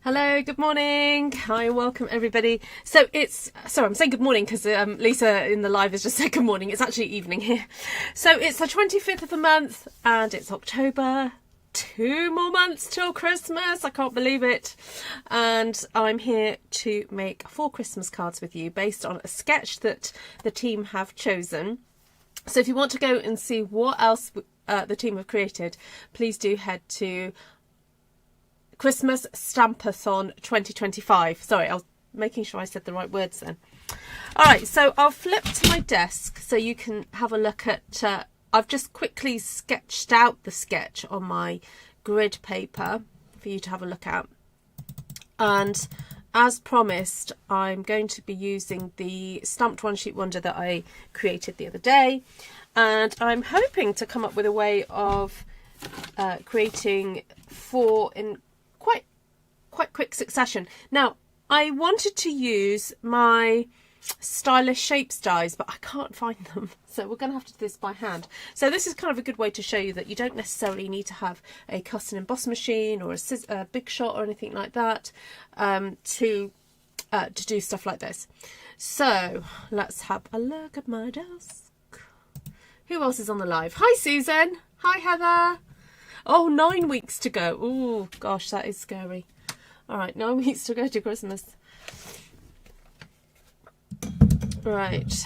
Hello, good morning. Hi, welcome everybody. So I'm saying good morning because Lisa in the live has just said good morning. It's actually evening here. So it's the 25th of the month and it's October. 2 more months till Christmas. I can't believe it. And I'm here to make 4 Christmas cards with you based on a sketch that the team have chosen. So if you want to go and see what else the team have created, please do head to Christmas Stampathon 2025. Sorry, I was making sure I said the right words then. All right, so I'll flip to my desk so you can have a look at... I've just quickly sketched out the sketch on my grid paper for you to have a look at. And as promised, I'm going to be using the stamped one sheet wonder that I created the other day. And I'm hoping to come up with a way of creating 4 in quite quick succession. Now, I wanted to use my stylish shapes dies, but I can't find them, so we're going to have to do this by hand. So this is kind of a good way to show you that you don't necessarily need to have a cut and emboss machine or a big shot or anything like that to do stuff like this. So let's have a look at my desk. Who else is on the live? Hi Susan. Hi Heather. Oh, 9 weeks to go. Oh gosh, that is scary. All right, 9 weeks to go to Christmas. Right.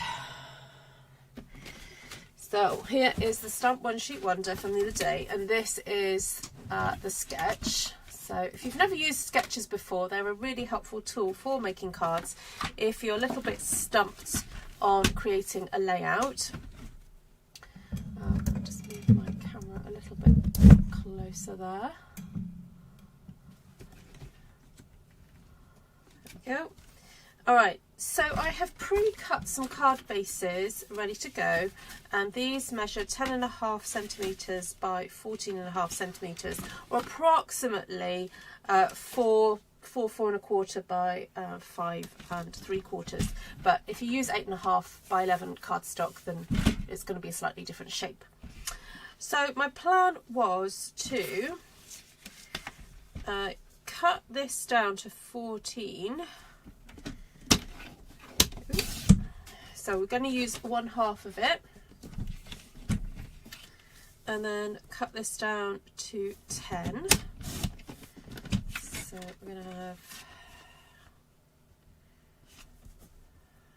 So here is the stamp one sheet wonder from the other day, and this is the sketch. So if you've never used sketches before, they're a really helpful tool for making cards if you're a little bit stumped on creating a layout. I'll just move my camera a little bit closer there. There we go. All right, so I have pre-cut some card bases ready to go, and these measure 10.5 centimetres by 14.5 centimetres, or approximately 4 4.25 by 5 3/4. But if you use 8.5 by 11 cardstock, then it's going to be a slightly different shape. So my plan was to cut this down to 14. So we're going to use 1/2 of it, and then cut this down to 10. So we're going to have,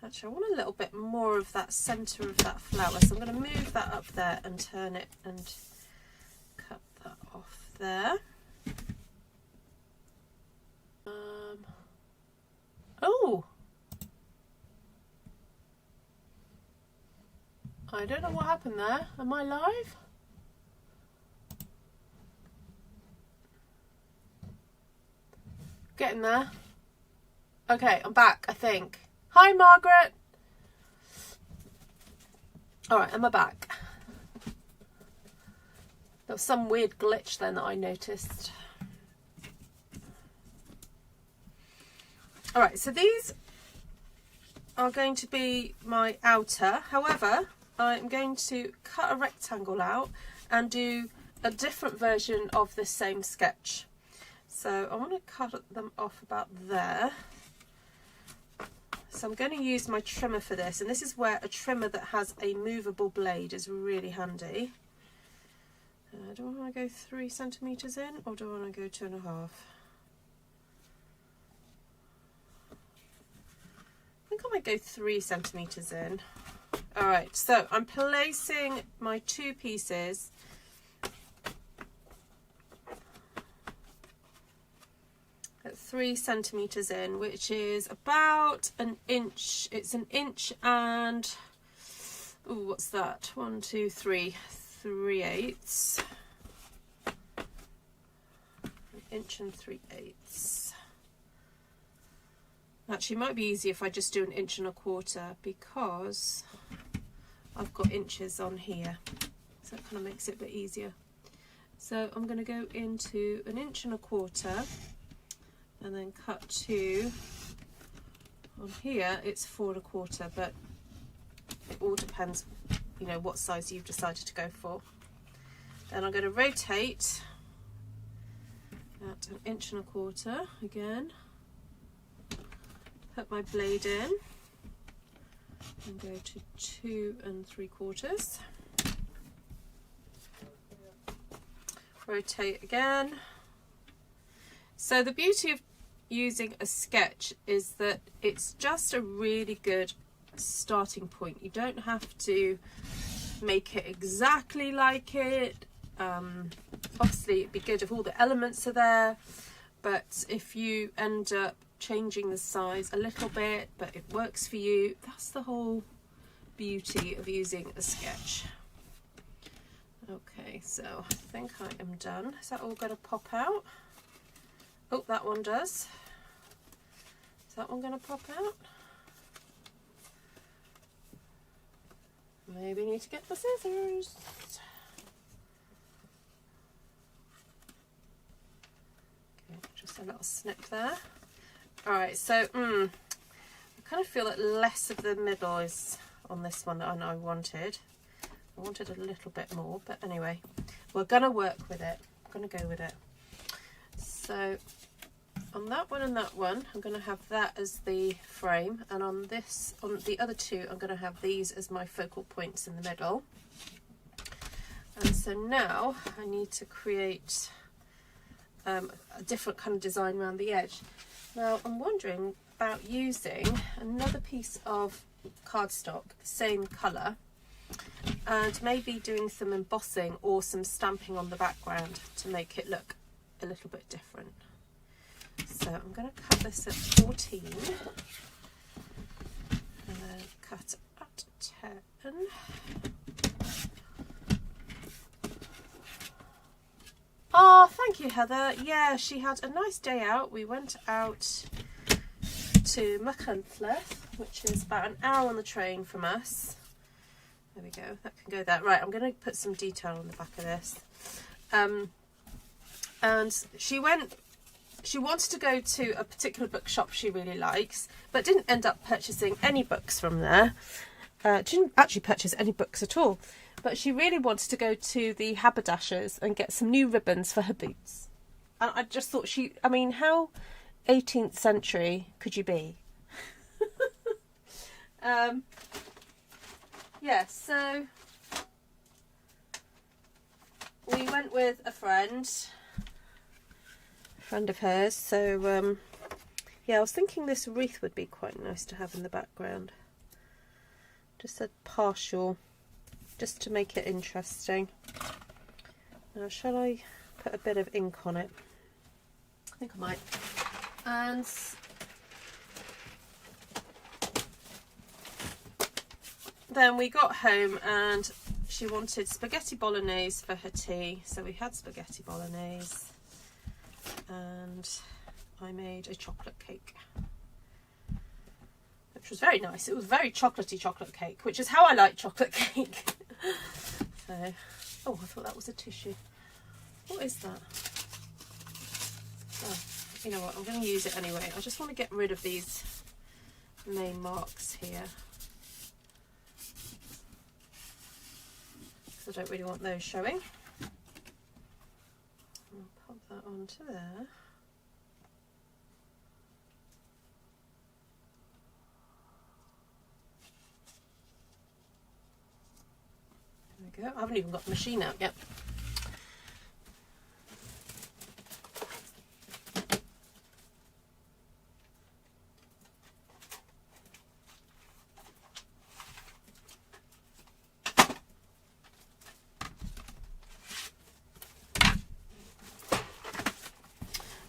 actually I want a little bit more of that centre of that flower, so I'm going to move that up there and turn it and cut that off there. Oh! I don't know what happened there. Am I live? Getting there. Okay, I'm back, I think. Hi, Margaret. All right, am I back? There was some weird glitch then that I noticed. All right, so these are going to be my outer. However, I'm going to cut a rectangle out and do a different version of the same sketch. So I want to cut them off about there. So I'm going to use my trimmer for this, and this is where a trimmer that has a movable blade is really handy. Do I want to go 3 centimetres in, or do I want to go 2.5? I think I might go 3 centimetres in. All right, so I'm placing my 2 pieces at 3 centimetres in, which is about an inch. It's an inch and, ooh, what's that? 1, 2, 3, 3/8. An inch and 3/8. Actually, it might be easier if I just do an 1.25 inches, because I've got inches on here, so it kind of makes it a bit easier. So I'm going to go into an 1.25 inches and then cut 2 on here. It's 4.25, but it all depends, you know, what size you've decided to go for. Then I'm going to rotate at 1.25 inches again. Put my blade in and go to 2 3/4. Rotate again. So the beauty of using a sketch is that it's just a really good starting point. You don't have to make it exactly like it. Obviously it'd be good if all the elements are there, but if you end up changing the size a little bit but it works for you, that's the whole beauty of using a sketch. Okay, so I think I am done. Is that all going to pop out? Oh, that one does. Is that one going to pop out? Maybe need to get the scissors. Okay, just a little snip there. Alright, so I kind of feel that less of the middle is on this one than I wanted. I wanted a little bit more, but anyway, we're going to work with it. I'm going to go with it. So on that one and that one, I'm going to have that as the frame, and on the other two, I'm going to have these as my focal points in the middle. And so now I need to create a different kind of design around the edge. Now I'm wondering about using another piece of cardstock, the same colour, and maybe doing some embossing or some stamping on the background to make it look a little bit different. So I'm going to cut this at 14 and then cut at 10. Oh, thank you, Heather. Yeah, she had a nice day out. We went out to Machynlleth, which is about an hour on the train from us. There we go, that can go there. Right, I'm going to put some detail on the back of this. And she wanted to go to a particular bookshop she really likes, but didn't end up purchasing any books from there. She didn't actually purchase any books at all, but she really wanted to go to the haberdashers and get some new ribbons for her boots. And I just thought I mean, how 18th century could you be? Yeah, so we went with a friend of hers. So yeah, I was thinking this wreath would be quite nice to have in the background. Just a partial, just to make it interesting. Now, shall I put a bit of ink on it? I think I might. And then we got home and she wanted spaghetti bolognese for her tea, so we had spaghetti bolognese and I made a chocolate cake, which was very nice. It was very chocolatey chocolate cake, which is how I like chocolate cake. So, oh, I thought that was a tissue. What is that? Oh, you know what, I'm going to use it anyway. I just want to get rid of these main marks here. I don't really want those showing. I'll pop that onto there. There we go. I haven't even got the machine out yet.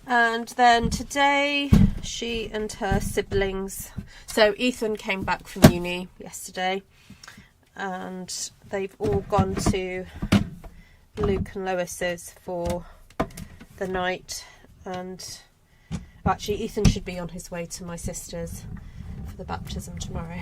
And then today, she and her siblings, so Ethan came back from uni yesterday and they've all gone to Luke and Lois's for the night, and actually Ethan should be on his way to my sister's for the baptism tomorrow.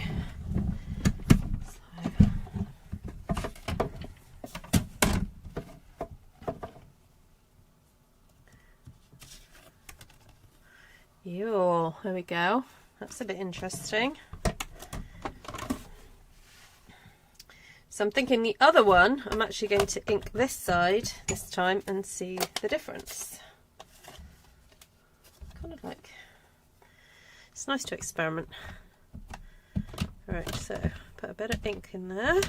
There we go. That's a bit interesting. So I'm thinking the other one, I'm actually going to ink this side this time and see the difference. It's nice to experiment. Alright, so put a bit of ink in there.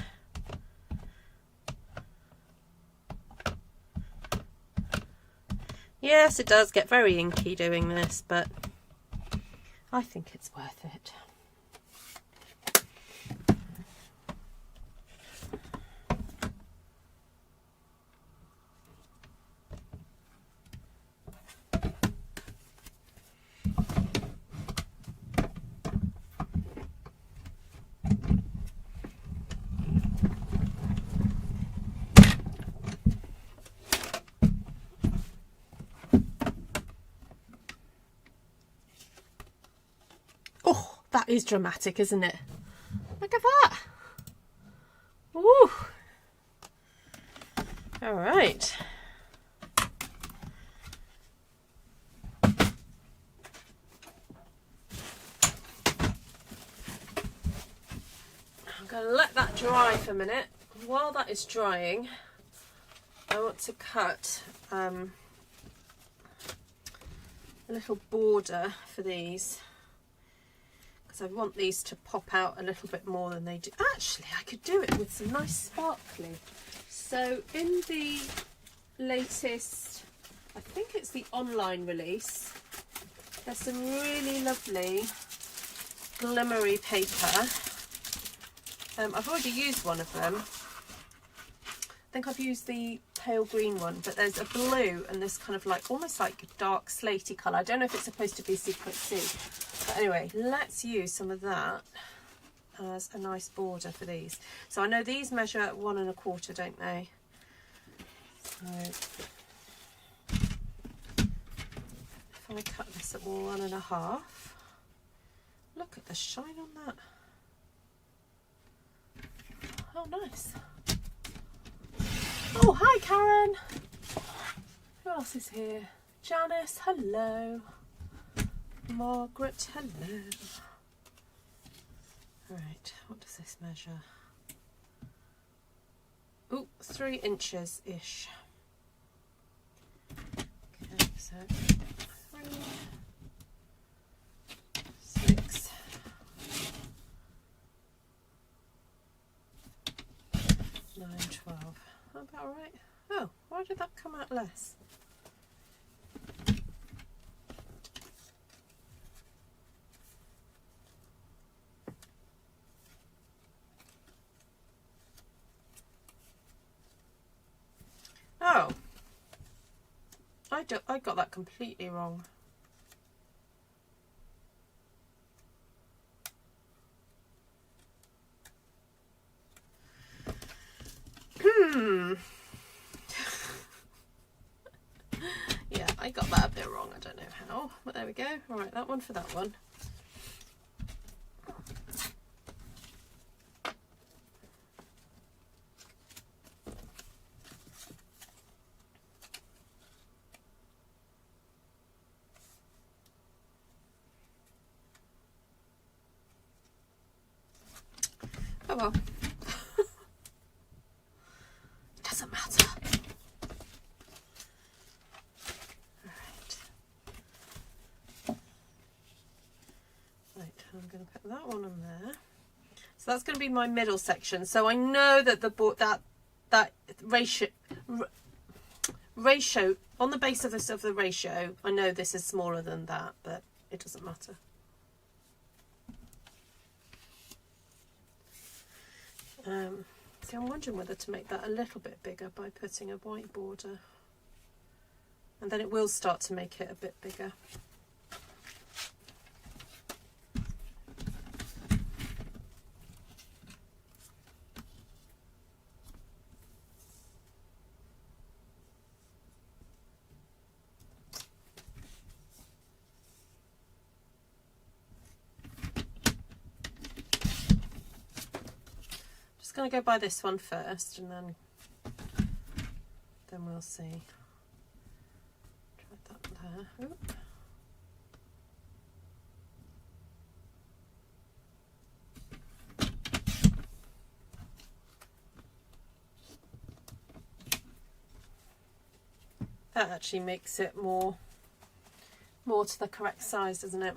Yes, it does get very inky doing this, but I think it's worth it. Oh, that is dramatic, isn't it? Look at that. Woo. All right. I'm going to let that dry for a minute. While that is drying, I want to cut a little border for these, because I want these to pop out a little bit more than they do. Actually, I could do it with some nice sparkly. So in the latest, I think it's the online release, there's some really lovely glimmery paper. I've already used one of them. I think I've used the pale green one, but there's a blue and this kind of like almost like a dark slatey colour. I don't know if it's supposed to be Secret Sea, but anyway, let's use some of that as a nice border for these. So I know these measure 1 1/4, don't they? So if I cut this at 1 1/2, look at the shine on that. Oh, nice. Oh, hi Karen. Who else is here? Janice, hello. Margaret, hello. Right, what does this measure? Ooh, 3 inches-ish. Okay, so 3, 6, 9, 12. About right. Oh, why did that come out less? Oh, I got that completely wrong. Yeah, I got that a bit wrong. I don't know how, but there we go. All right, that one for that one. Oh well. Doesn't matter. I'm going to put that one on there. So that's going to be my middle section. So I know that the board that ratio on the base of the ratio, I know this is smaller than that, but it doesn't matter. See, I'm wondering whether to make that a little bit bigger by putting a white border, and then it will start to make it a bit bigger. Going to go by this one first, and then we'll see. Try that there. Oop. That actually makes it more to the correct size, doesn't it?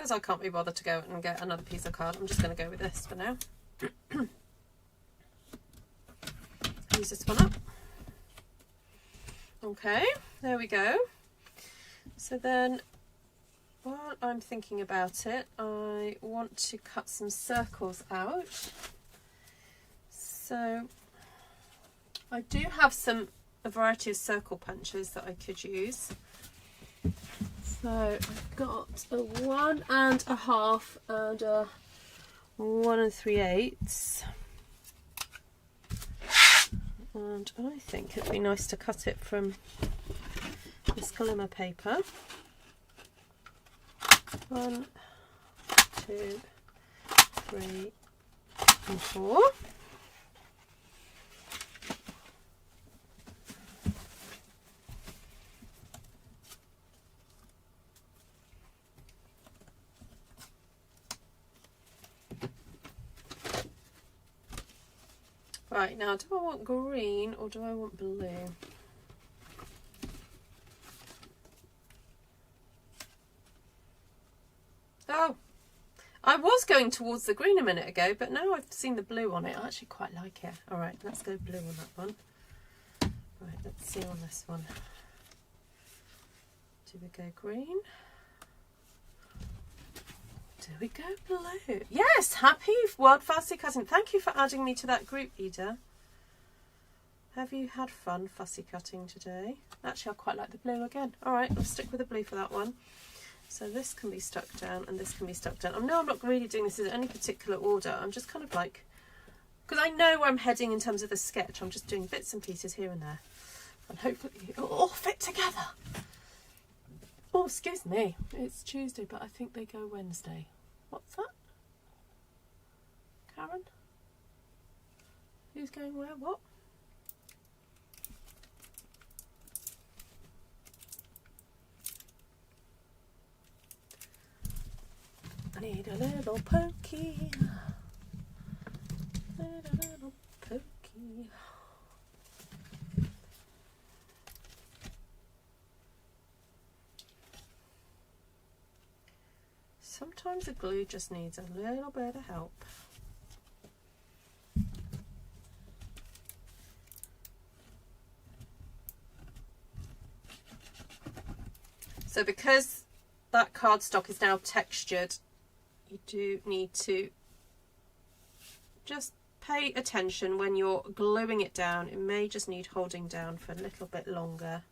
as I can't be bothered to go and get another piece of card, I'm just going to go with this for now. Use this one up. Okay, there we go. So then, while I'm thinking about it, I want to cut some circles out. So I do have a variety of circle punches that I could use. So I've got a 1 1/2 and a 1 3/8. And I think it'd be nice to cut it from this glimmer paper. 1, 2, 3 and 4. Right, now do I want green or do I want blue? Oh, I was going towards the green a minute ago, but now I've seen the blue on it. I actually quite like it. All right, let's go blue on that one. Right, let's see on this one. Do we go green? Do we go blue? Yes, happy World Fussy Cutting. Thank you for adding me to that group, Ida. Have you had fun fussy cutting today? Actually, I quite like the blue again. All right, I'll stick with the blue for that one. So this can be stuck down and this can be stuck down. I know I'm not really doing this in any particular order. I'm just kind of like, because I know where I'm heading in terms of the sketch. I'm just doing bits and pieces here and there. And hopefully it'll all fit together. Oh, excuse me. It's Tuesday, but I think they go Wednesday. What's that? Karen? Who's going where? What? I need a little pokey. Need a little pokey. Sometimes the glue just needs a little bit of help. So because that cardstock is now textured, you do need to just pay attention when you're gluing it down. It may just need holding down for a little bit longer,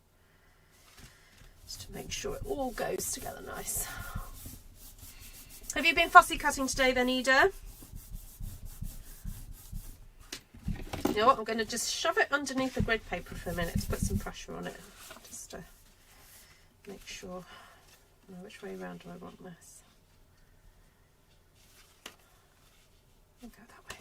just to make sure it all goes together nice. Have you been fussy cutting today then, Ida? You know what, I'm going to just shove it underneath the grid paper for a minute to put some pressure on it, just to make sure. Now, which way around do I want this? I'll go that way.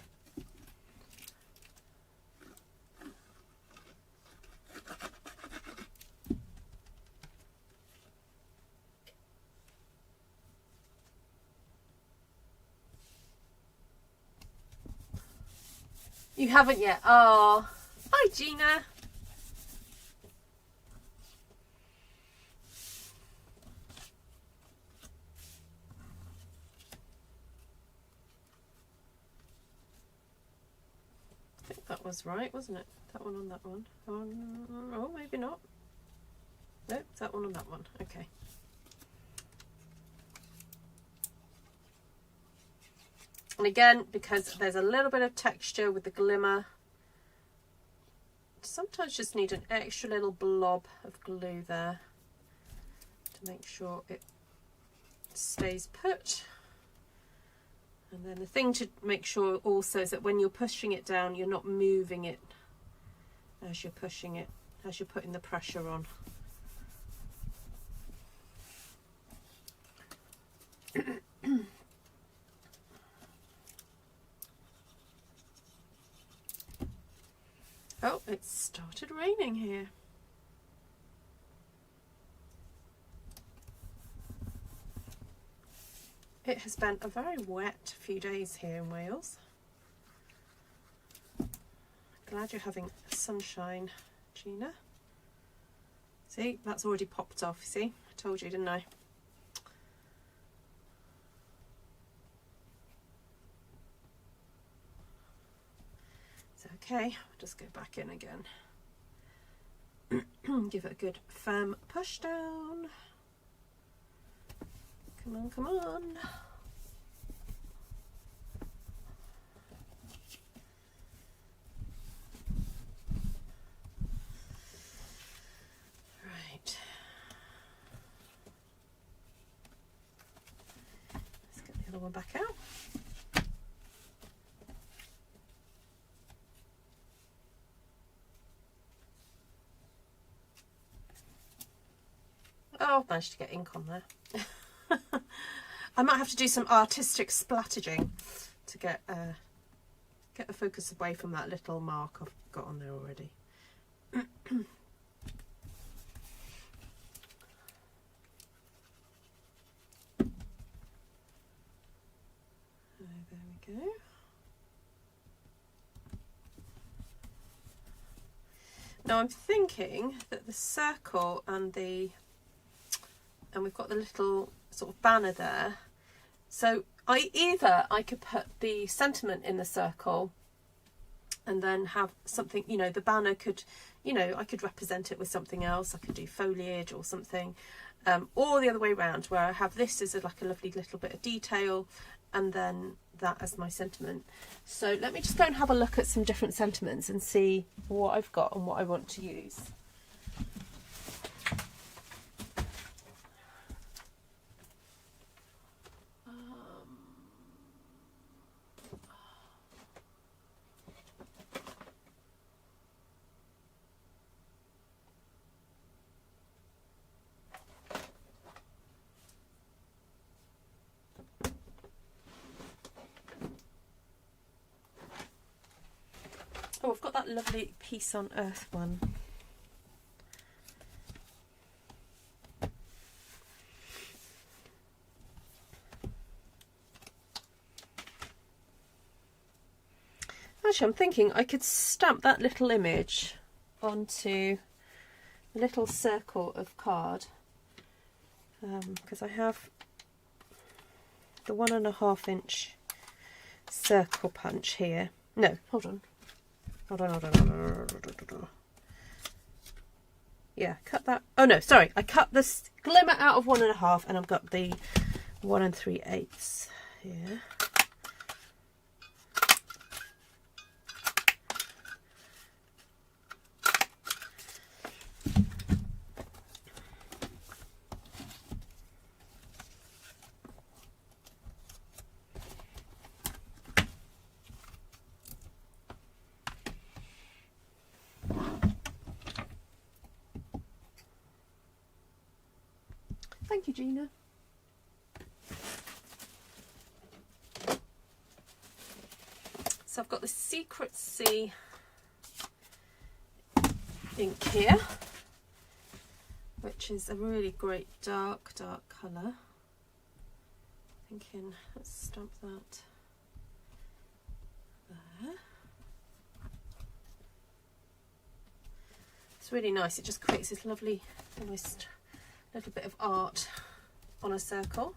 You haven't yet? Oh, hi Gina. I think that was right, wasn't it? That one on that one. Oh, maybe not. Nope, that one on that one. Okay. And again, because there's a little bit of texture with the glimmer, sometimes just need an extra little blob of glue there to make sure it stays put. And then the thing to make sure also is that when you're pushing it down, you're not moving it as you're pushing it, as you're putting the pressure on. Oh, it started raining here. It has been a very wet few days here in Wales. Glad you're having sunshine, Gina. See, that's already popped off, see? I told you, didn't I? Okay, just go back in again. Give it a good firm push down. Come on, come on. Right. Let's get the other one back out. Oh, I've managed to get ink on there. I might have to do some artistic splatterging to get the focus away from that little mark I've got on there already. There we go. Now I'm thinking that the circle and we've got the little sort of banner there. So I could put the sentiment in the circle and then have something, you know, the banner could, you know, I could represent it with something else. I could do foliage or something, or the other way around, where I have this as like a lovely little bit of detail and then that as my sentiment. So let me just go and have a look at some different sentiments and see what I've got and what I want to use. Oh, I've got that lovely Peace on Earth one. Actually, I'm thinking I could stamp that little image onto a little circle of card, because I have the 1.5 inch circle punch here. No, hold on. Yeah, cut that. Oh no, sorry. I cut this glimmer out of 1.5 and I've got the 1 3/8 here. Thank you, Gina. So I've got the Secret Sea ink here, which is a really great dark colour. Thinking, let's stamp that there. It's really nice. It just creates this lovely, almost little bit of art on a circle.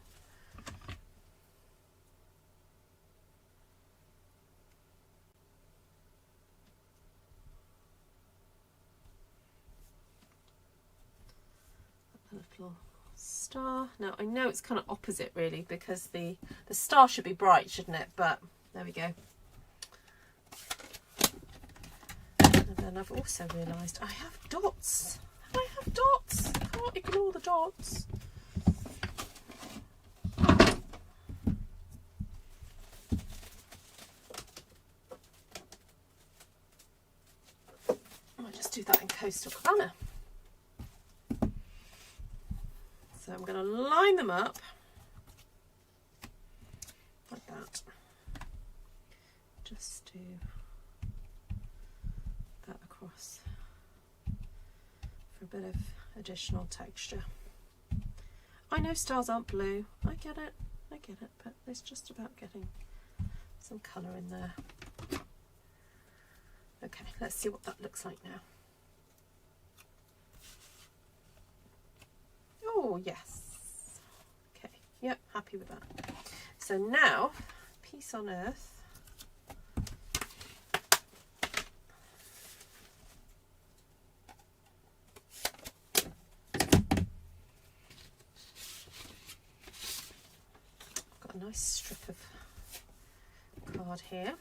A little star. Now I know it's kind of opposite really, because the star should be bright, shouldn't it? But there we go. And then I've also realised I have dots. I have dots. Can't ignore the dots. I'll just do that in Coastal Cabana. So I'm going to line them up like that. Just do that across for a bit of additional texture. I know stars aren't blue, I get it, but it's just about getting some colour in there. Okay, let's see what that looks like now. Oh yes, okay, yep, happy with that. So now, Peace on Earth. a nice strip of card here.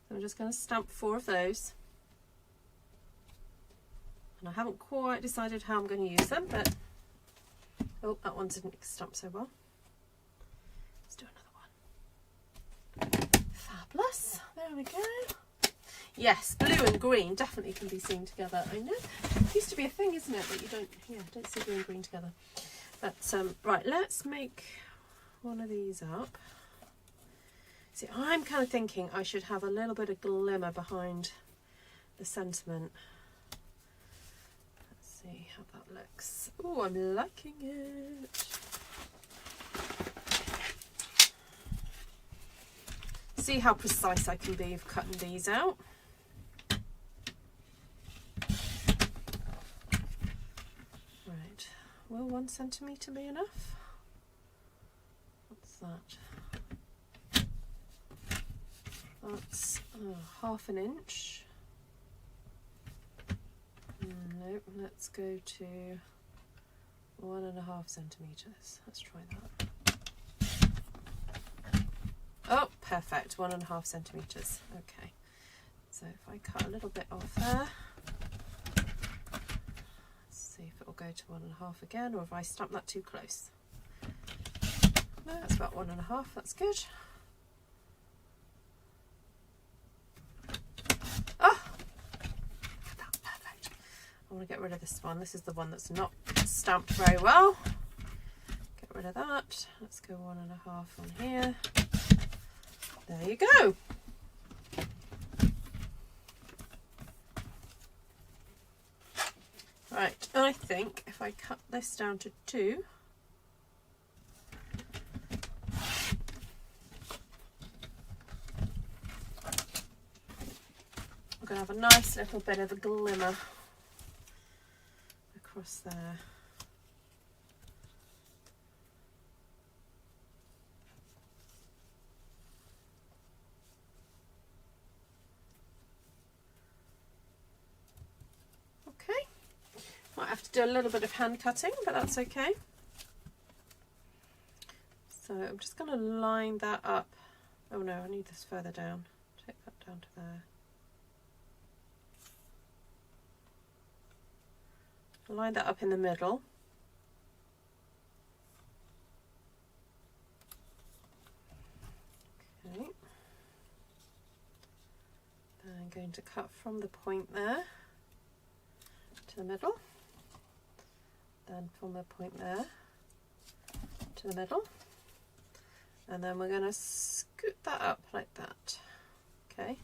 I'm just going to stamp 4 of those. And I haven't quite decided how I'm going to use them, but oh, that one didn't stamp so well. Let's do another one. Fabulous. There we go. Yes, blue and green definitely can be seen together. I know. It used to be a thing, isn't it, that you don't see blue and green together. But right, let's make one of these up. See, I'm kind of thinking I should have a little bit of glimmer behind the sentiment. Let's see how that looks. Oh, I'm liking it. See how precise I can be of cutting these out. Right, will 1 centimetre be enough? What's that? That's ½ an inch. Nope, let's go to 1.5 centimetres. Let's try that. Oh, perfect, 1.5 centimetres. Okay, so if I cut a little bit off there, let's see if it will go to 1.5 again, or if I stamp that too close. No, that's about 1.5, that's good. I want to get rid of this one. This is the one that's not stamped very well. Get rid of that. Let's go 1.5 on here. There you go. Right, I think if I cut this down to 2, we're going to have a nice little bit of a glimmer across there. Okay, might have to do a little bit of hand cutting, but that's okay. So I'm just going to line that up. Oh no, I need this further down. Take that down to there. Line that up in the middle. Okay. Then I'm going to cut from the point there to the middle. Then from the point there to the middle. And then we're going to scoot that up like that. Okay.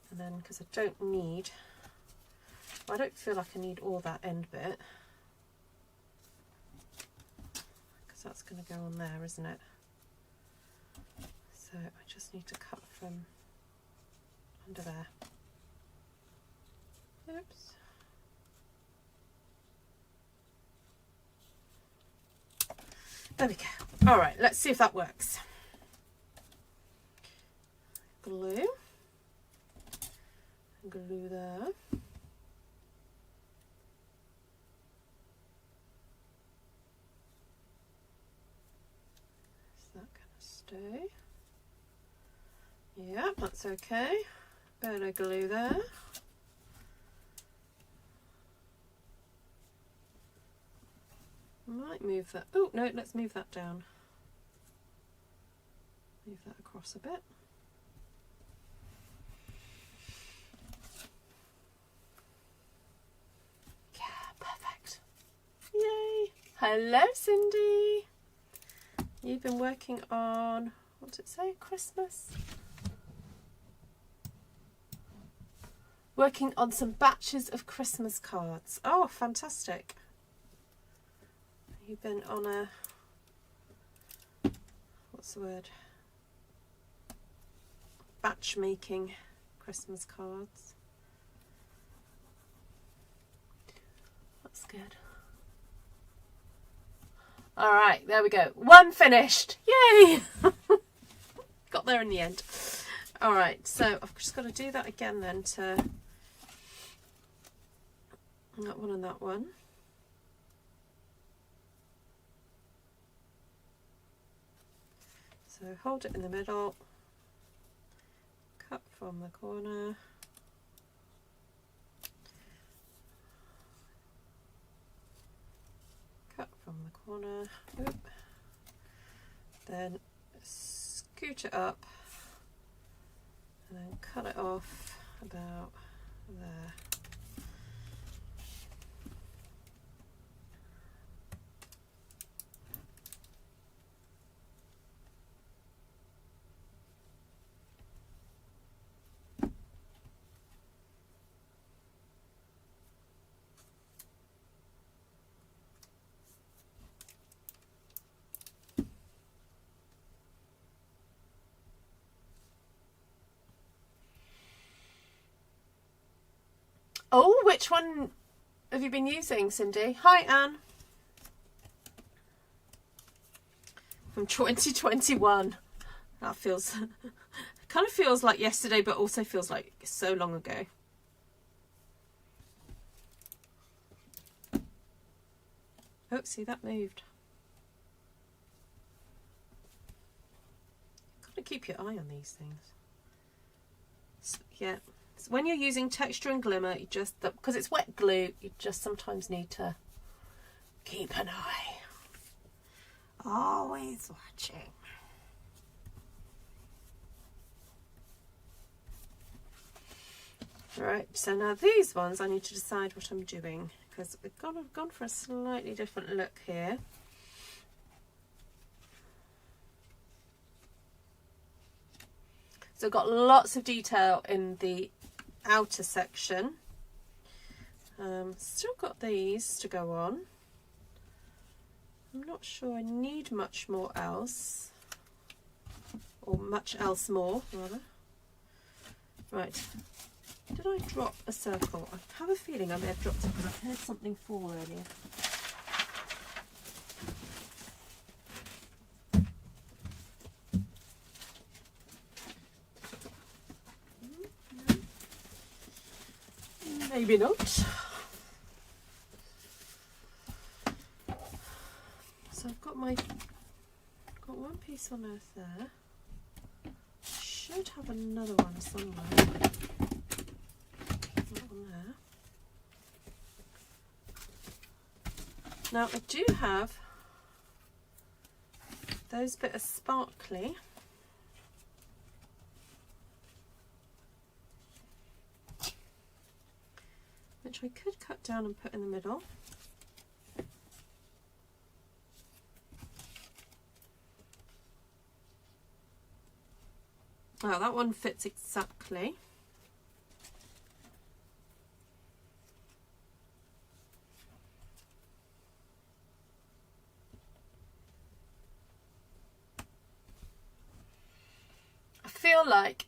And then, because I don't feel like I need all that end bit, because that's going to go on there, isn't it? So I just need to cut from under there. Oops. There we go. All right, let's see if that works. Glue. Glue there. Stay. Yeah, that's okay. Bit of glue there. Might move that. Oh no, let's move that down. Move that across a bit. Yeah, perfect. Yay! Hello, Cindy. You've been working on, what did it say, Christmas? Working on some batches of Christmas cards. Oh, fantastic. You've been on a, what's the word? Batch making Christmas cards. That's good. All right, there we go. One finished. Yay! Got there in the end. All right, so I've just got to do that again then to that one and that one. So hold it in the middle, cut from the corner, cut from the corner, oop. Then scoot it up and then cut it off about there. Oh, which one have you been using, Cindy? Hi, Anne. From 2021. That feels, kind of feels like yesterday, but also feels like so long ago. Oh, see, that moved. Got to keep your eye on these things. So, yeah. When you're using texture and glimmer, you just, because it's wet glue, you just sometimes need to keep an eye. Always watching. Right, so now these ones I need to decide what I'm doing, because we've gone for a slightly different look here. So I've got lots of detail in the outer section. Still got these to go on. I'm not sure I need much more else, or much else more rather. Right, did I drop a circle? I have a feeling I may have dropped it because I heard something fall earlier. Maybe not. So I've got one piece on earth there. Should have another one somewhere. That one there. Now I do have those bit of sparkly. Which I could cut down and put in the middle. Oh, that one fits exactly. I feel like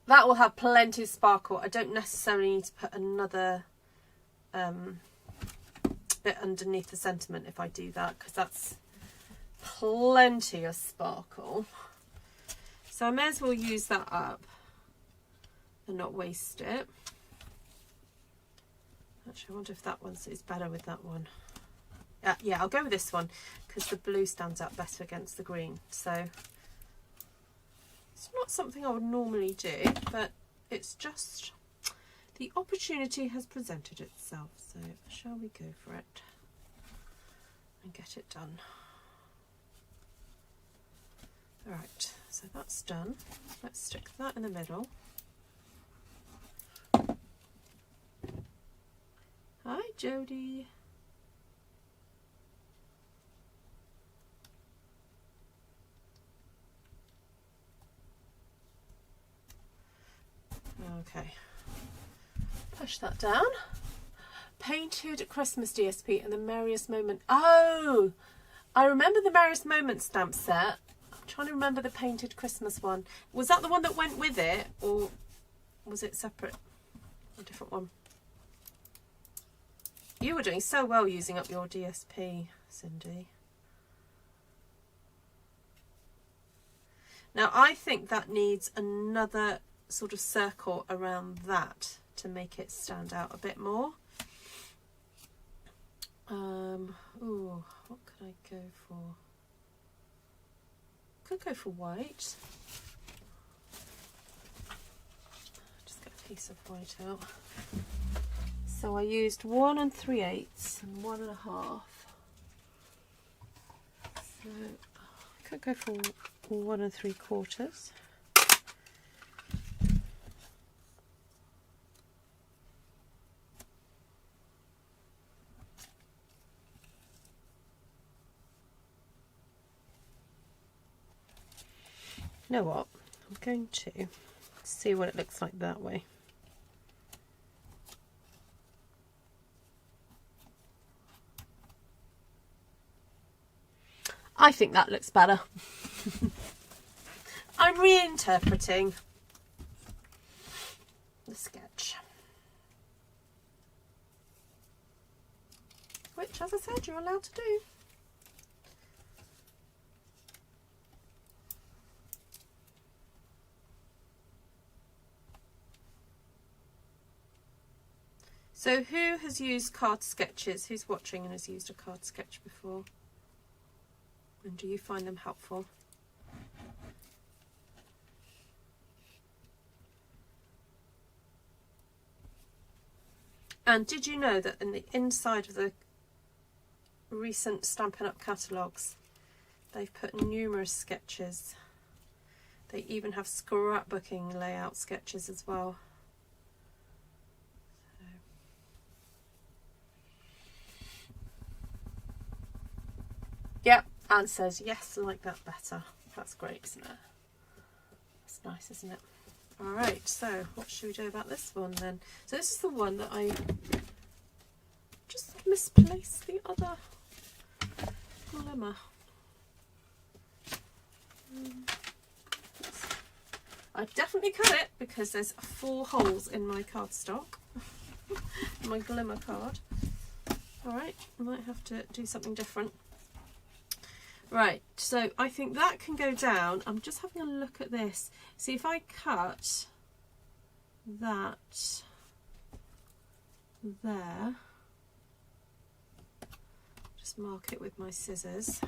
that will have plenty of sparkle. I don't necessarily need to put another bit underneath the sentiment if I do that, because that's plenty of sparkle. So I may as well use that up and not waste it. Actually, I wonder if that one is better with that one. Yeah, I'll go with this one because the blue stands out better against the green. So it's not something I would normally do, but it's just the opportunity has presented itself. So shall we go for it and get it done? All right, so that's done. Let's stick that in the middle. Hi, Jodie. Okay, push that down. Painted Christmas DSP and the Merriest Moment. Oh, I remember the Merriest Moment stamp set. I'm trying to remember the Painted Christmas one. Was that the one that went with it, or was it separate? A different one? You were doing so well using up your DSP, Cindy. Now I think that needs another sort of circle around that to make it stand out a bit more. Ooh, what could I go for? Could go for white. Just get a piece of white out. So I used 1 3/8 and 1 1/2. So I could go for 1 3/4. You know what? I'm going to see what it looks like that way. I think that looks better. I'm reinterpreting the sketch, which, as I said, you're allowed to do. So who has used card sketches? Who's watching and has used a card sketch before? And do you find them helpful? And did you know that in the inside of the recent Stampin' Up catalogues, they've put numerous sketches. They even have scrapbooking layout sketches as well. Yep, Anne says, yes, I like that better. That's great, isn't it? That's nice, isn't it? Alright, so what should we do about this one then? So this is the one that I just misplaced the other glimmer. I definitely cut it because there's 4 holes in my cardstock, my glimmer card. Alright, I might have to do something different. Right, so I think that can go down. I'm just having a look at this. See, if I cut that there, just mark it with my scissors,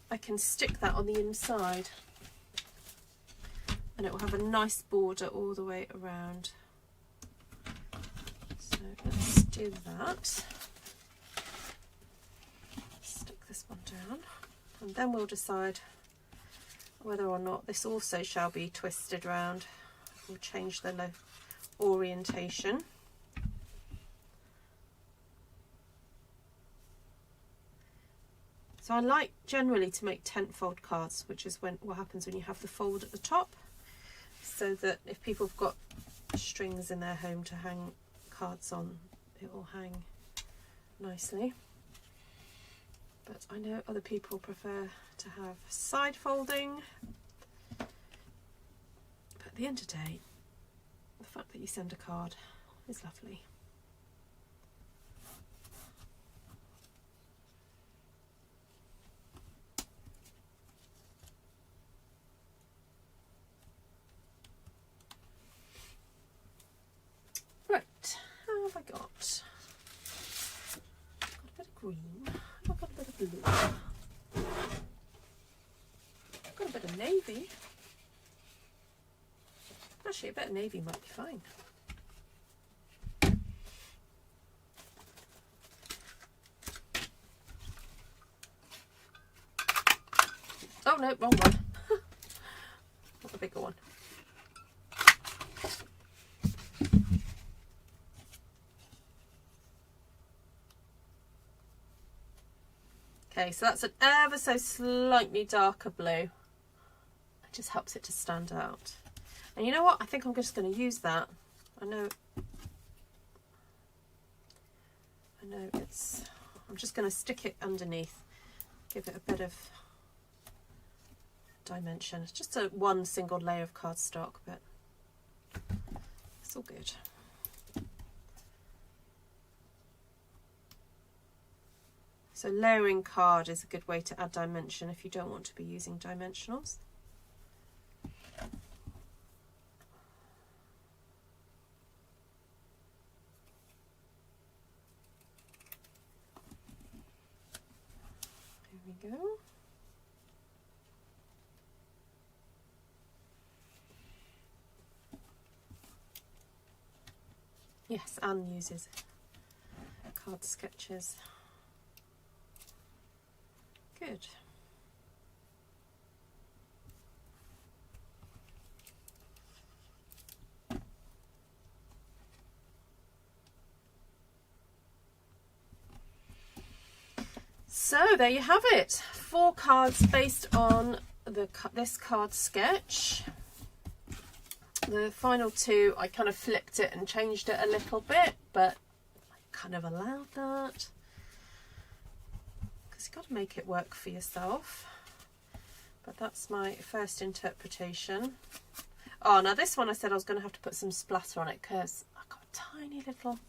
I can stick that on the inside and it will have a nice border all the way around. So let's do that. This one down, and then we'll decide whether or not this also shall be twisted round. We'll change the orientation. So I like generally to make 10-fold cards, which is what happens when you have the fold at the top, so that if people have got strings in their home to hang cards on, it will hang nicely. But I know other people prefer to have side folding. But at the end of the day, the fact that you send a card is lovely. Right, how have I got? Got a bit of green. I've got a bit of blue. I've got a bit of navy. Actually, a bit of navy might be fine. Oh no, wrong one. Not the bigger one. Okay, so that's an ever so slightly darker blue. It just helps it to stand out. And you know what? I think I'm just going to use that. I know it's... I'm just going to stick it underneath. Give it a bit of dimension. It's just one single layer of cardstock, but it's all good. So layering card is a good way to add dimension if you don't want to be using dimensionals. Here we go. Yes, Anne uses card sketches. Good. So there you have it. 4 cards based on this card sketch. The final 2, I kind of flipped it and changed it a little bit, but I kind of allowed that because you've got to make it work for yourself. But that's my first interpretation. Oh, now this one I said I was going to have to put some splatter on it because I've got a tiny little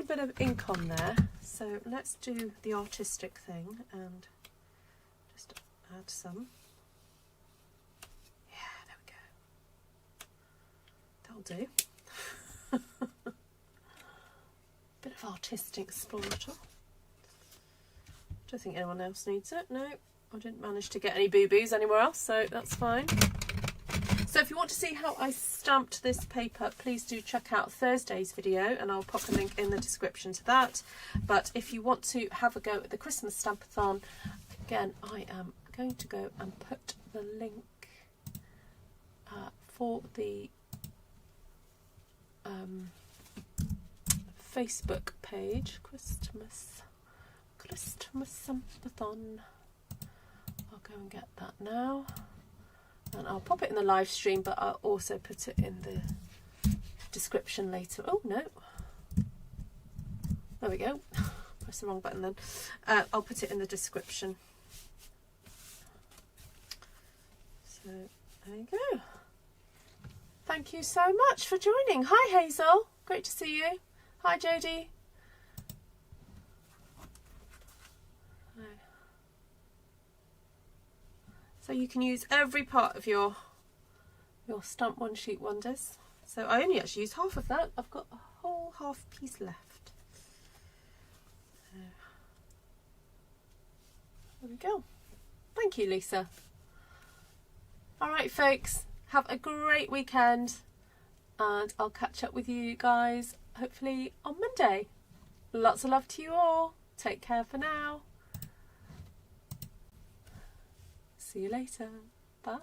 bit of ink on there. So let's do the artistic thing and just add some. Do. Bit of artistic splatter. Don't think anyone else needs it. No, I didn't manage to get any boo-boos anywhere else, so that's fine. So if you want to see how I stamped this paper, please do check out Thursday's video, and I'll pop a link in the description to that. But if you want to have a go at the Christmas Stampathon, again, I am going to go and put the link for the Facebook page, Christmas Stampathon. I'll go and get that now, and I'll pop it in the live stream, but I'll also put it in the description later. Oh no, there we go. Press the wrong button then. I'll put it in the description. So there you go. Thank you so much for joining. Hi Hazel, great to see you. Hi Jodie. So you can use every part of your Stamp One Sheet Wonders. So I only actually used half of that. I've got a whole half piece left. So, there we go. Thank you, Lisa. All right, folks. Have a great weekend, and I'll catch up with you guys hopefully on Monday. Lots of love to you all. Take care for now. See you later. Bye.